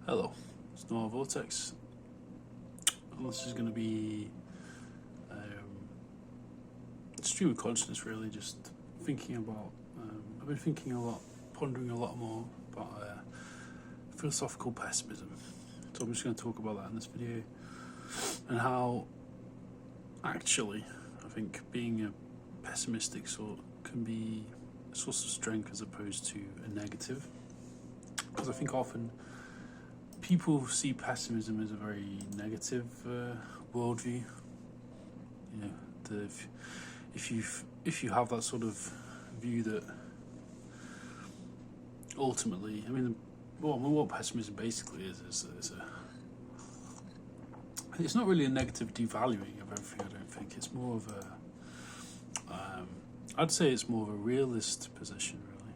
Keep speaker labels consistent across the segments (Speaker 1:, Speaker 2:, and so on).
Speaker 1: Hello, it's Noir Vortex. And this is going to be stream of consciousness, really, just thinking about. I've been thinking a lot, pondering a lot more about philosophical pessimism. So I'm just going to talk about that in this video and how actually I think being a pessimistic sort can be a source of strength as opposed to a negative. Because I think often people see pessimism as a very negative worldview. You know, if you have that sort of view that ultimately, what pessimism basically is it's not really a negative devaluing of everything. I don't think it's more of a I'd say it's more of a realist position, really,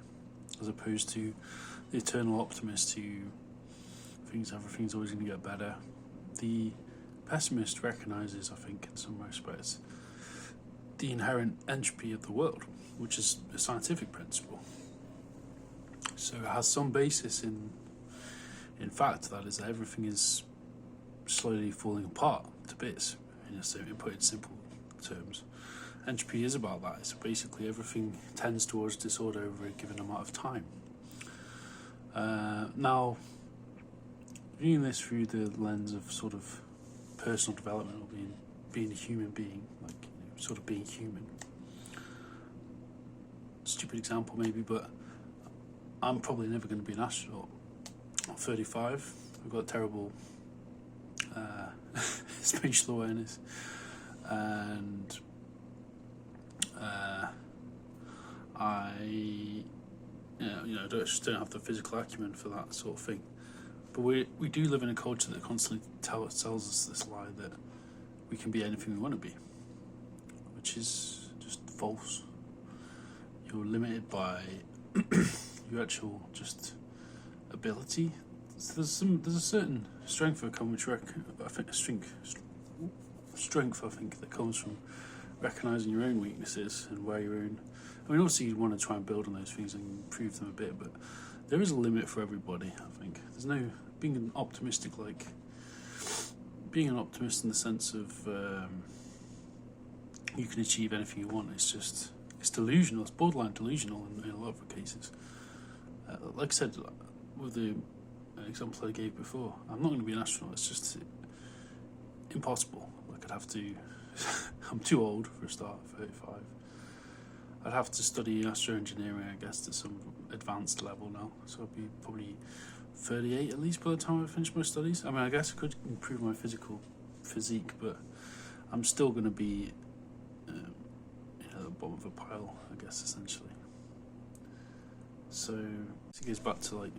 Speaker 1: as opposed to the eternal optimist who thinks everything's always going to get better. The pessimist recognises, I think, in some respects, the inherent entropy of the world, which is a scientific principle. So it has some basis in fact, that is, that everything is slowly falling apart to bits. In put in simple terms, entropy is about that. So basically, everything tends towards disorder over a given amount of time. Now, viewing this through the lens of sort of personal development or being a human being, like sort of being human. Stupid example maybe, but I'm probably never going to be an astronaut. I'm 35. I've got terrible spatial awareness, and I just don't have the physical acumen for that sort of thing. But we do live in a culture that constantly tells us this lie that we can be anything we want to be, which is just false. You're limited by your actual just ability. So there's a certain strength that comes, strength I think that comes from recognizing your own weaknesses and where your own. Obviously you want to try and build on those things and improve them a bit, but there is a limit for everybody. I think there's no being an optimist in the sense of you can achieve anything you want. It's delusional. It's borderline delusional in a lot of cases. Like I said, with the example I gave before, I'm not going to be an astronaut. It's just impossible. Like I'd have to. I'm too old for a start. 35. I'd have to study astroengineering, I guess, to some advanced level now. So I'd be probably 38 at least by the time I finish my studies. I guess I could improve my physique, but I'm still going to be at the bottom of a pile, I guess, essentially. So it goes back to, like,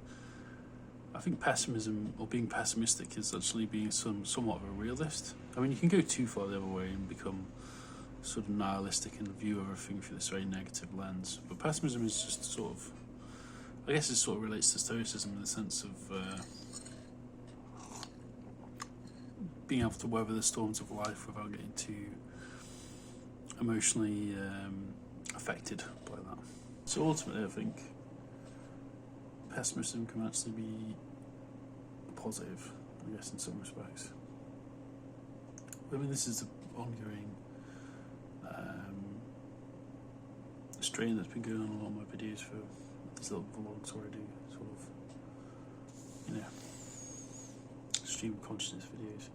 Speaker 1: I think pessimism or being pessimistic is actually being somewhat of a realist. You can go too far the other way and become sort of nihilistic and view everything through this very negative lens. But pessimism is just sort of, I guess it sort of relates to stoicism in the sense of being able to weather the storms of life without getting too emotionally affected by that. So ultimately, I think pessimism can actually be positive, I guess, in some respects. This is an ongoing strain that's been going on a lot of my videos for these little vlogs where I do sort of, stream of consciousness videos,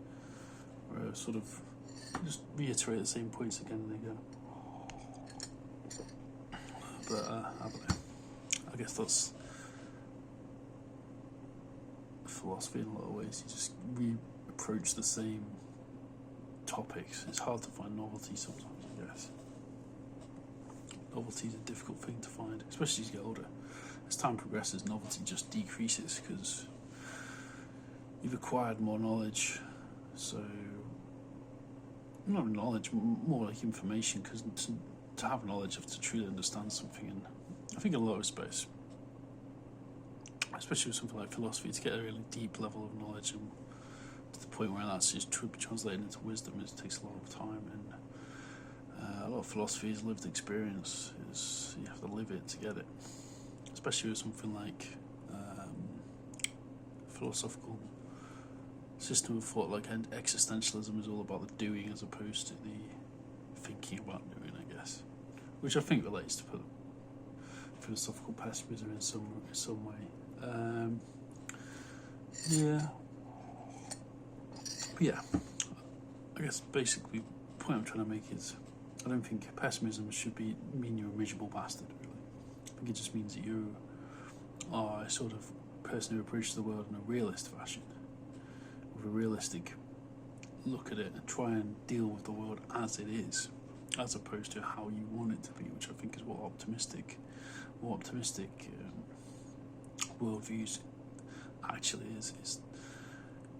Speaker 1: where I sort of just reiterate the same points again and again. But I don't know. I guess that's philosophy in a lot of ways. You just re-approach the same topics. It's hard to find novelty sometimes, I guess. Novelty is a difficult thing to find, especially as you get older. As time progresses, novelty just decreases because you've acquired more knowledge. So, not knowledge, more like information, because to have knowledge, you have to truly understand something. And I think in a lot of respects, especially with something like philosophy, to get a really deep level of knowledge and to the point where that's just translated into wisdom, it takes a lot of time. And a lot of philosophy is lived experience. You have to live it to get it, especially with something like philosophical system of thought like existentialism is all about the doing as opposed to the thinking about doing, I guess, which I think relates to philosophical pessimism in some way. Yeah. But yeah, I guess basically the point I'm trying to make is I don't think pessimism should mean you're a miserable bastard, really. I think it just means that you are a sort of person who approaches the world in a realist fashion, with a realistic look at it and try and deal with the world as it is, as opposed to how you want it to be, which I think is what more optimistic worldviews actually is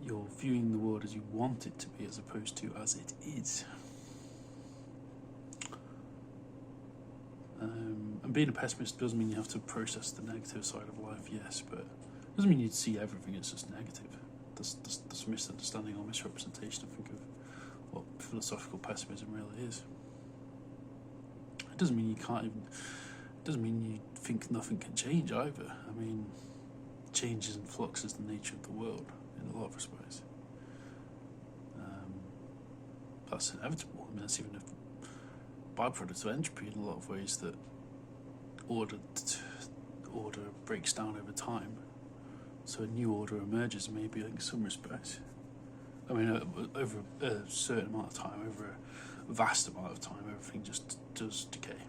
Speaker 1: you're viewing the world as you want it to be as opposed to as it is. And being a pessimist doesn't mean you have to process the negative side of life, yes, but it doesn't mean you'd see everything as just negative. That's a misunderstanding or misrepresentation, I think, of what philosophical pessimism really is. It doesn't mean it doesn't mean you think nothing can change either. I mean, changes and flux is the nature of the world in a lot of respects. That's inevitable. I mean, that's even a byproduct of entropy in a lot of ways, that order breaks down over time, so a new order emerges maybe in some respects. I mean, over a certain amount of time, over a vast amount of time, everything just does decay.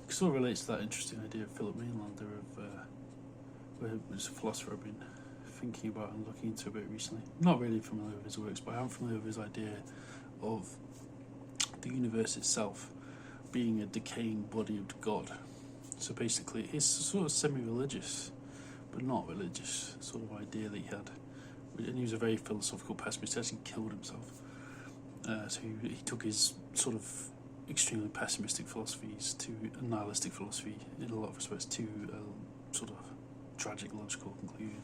Speaker 1: It sort of relates to that interesting idea of Phillip Mainlander, where was a philosopher I've been thinking about and looking into a bit recently. I'm not really familiar with his works, but I am familiar with his idea of the universe itself being a decaying body of God. So basically, it's a sort of semi-religious, but not religious sort of idea that he had. And he was a very philosophical pessimist. He actually killed himself. So he took his sort of extremely pessimistic philosophies to a nihilistic philosophy in a lot of respects to a sort of tragic logical conclusion.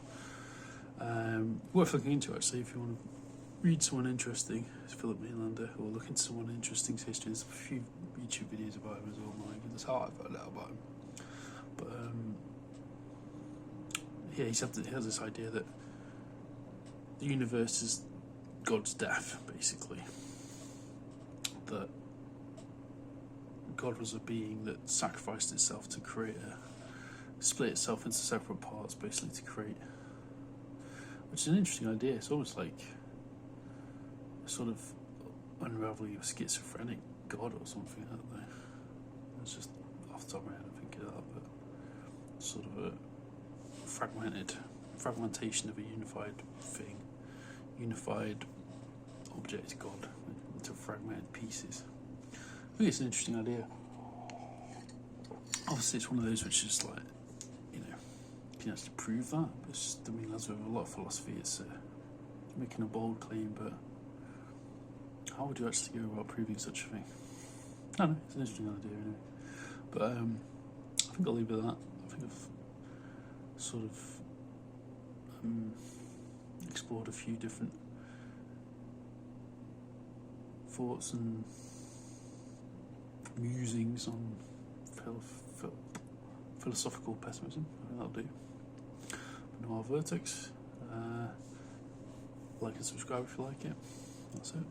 Speaker 1: Worth looking into, actually, if you want to read someone interesting, it's Phillip Mainlander, or look into someone interesting's history. There's a few YouTube videos about him as well. That's how I found out about him. But yeah, he has this idea that the universe is God's death, basically. That God was a being that sacrificed itself to create split itself into separate parts, basically, to create. Which is an interesting idea. It's almost like a sort of unraveling of schizophrenic God or something, I don't know. It's just off the top of my head, I think of that, but sort of a fragmentation of a unified thing, unified object, God, into fragmented pieces. I think it's an interesting idea. Obviously, it's one of those which is like, you can actually prove that. But it's, I mean, as with a lot of philosophy, it's making a bold claim, but how would you actually go about proving such a thing? I don't know, it's an interesting idea anyway. But I think I'll leave it at that. I think I've sort of explored a few different thoughts and musings on philosophical pessimism. I think that'll do. No more vertex. Like and subscribe if you like it. That's it.